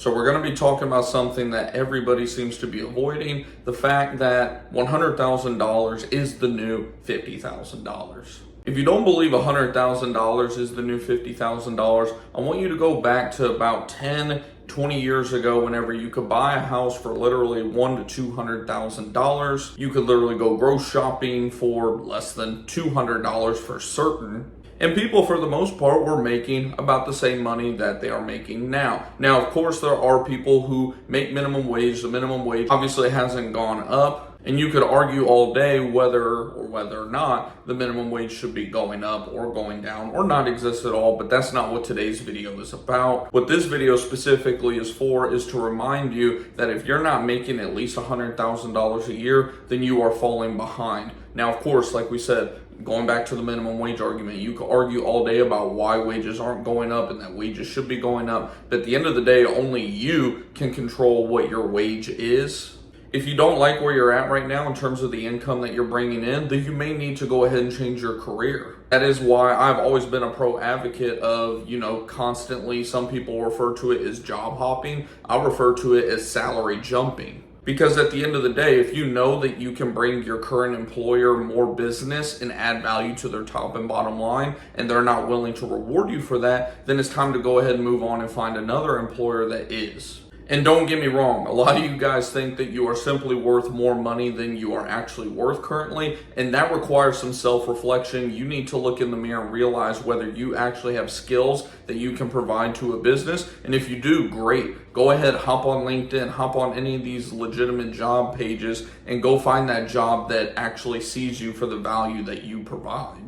So we're going to be talking about something that everybody seems to be avoiding, the fact that $100,000 is the new $50,000. If you don't believe $100,000 is the new $50,000, I want you to go back to about 10, 20 years ago, whenever you could buy a house for literally $100,000 to $200,000. You could literally go grocery shopping for less than $200 for certain. And people, for the most part, were making about the same money that they are making now. Now, of course, there are people who make minimum wage. The minimum wage obviously hasn't gone up. And you could argue all day whether or not the minimum wage should be going up or going down or not exist at all, but that's not what today's video is about. What this video specifically is for is to remind you that if you're not making at least $100,000 a year, then you are falling behind. Now, of course, like we said, going back to the minimum wage argument, you could argue all day about why wages aren't going up and that wages should be going up, but at the end of the day, only you can control what your wage is. If you don't like where you're at right now in terms of the income that you're bringing in, then you may need to go ahead and change your career. That is why I've always been a pro advocate of, constantly, some people refer to it as job hopping. I refer to it as salary jumping. Because at the end of the day, if you know that you can bring your current employer more business and add value to their top and bottom line, and they're not willing to reward you for that, then it's time to go ahead and move on and find another employer that is. And don't get me wrong, a lot of you guys think that you are simply worth more money than you are actually worth currently, and that requires some self-reflection. You need to look in the mirror and realize whether you actually have skills that you can provide to a business, and if you do, great. Go ahead, hop on LinkedIn, hop on any of these legitimate job pages, and go find that job that actually sees you for the value that you provide.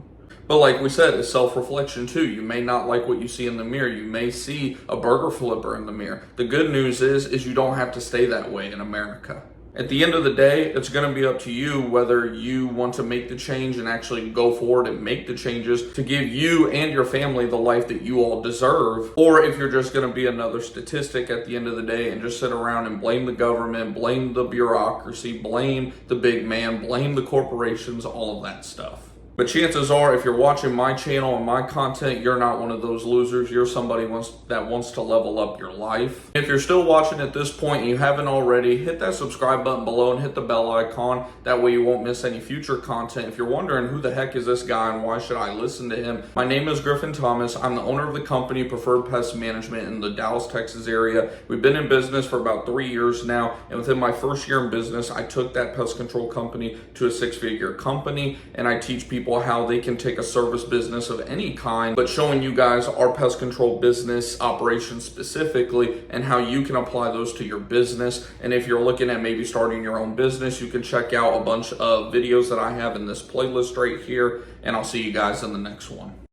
But like we said, it's self-reflection too. You may not like what you see in the mirror. You may see a burger flipper in the mirror. The good news is you don't have to stay that way in America. At the end of the day, it's going to be up to you whether you want to make the change and actually go forward and make the changes to give you and your family the life that you all deserve, or if you're just going to be another statistic at the end of the day and just sit around and blame the government, blame the bureaucracy, blame the big man, blame the corporations, all of that stuff. But chances are, if you're watching my channel and my content, you're not one of those losers. You're somebody that wants to level up your life. If you're still watching at this point and you haven't already, hit that subscribe button below and hit the bell icon. That way you won't miss any future content. If you're wondering who the heck is this guy and why should I listen to him, my name is Griffin Thomas. I'm the owner of the company Preferred Pest Management in the Dallas, Texas area. We've been in business for about 3 years now. And within my first year in business, I took that pest control company to a 6-figure company, and I teach people how they can take a service business of any kind, but showing you guys our pest control business operations specifically and how you can apply those to your business. And if you're looking at maybe starting your own business, you can check out a bunch of videos that I have in this playlist right here, and I'll see you guys in the next one.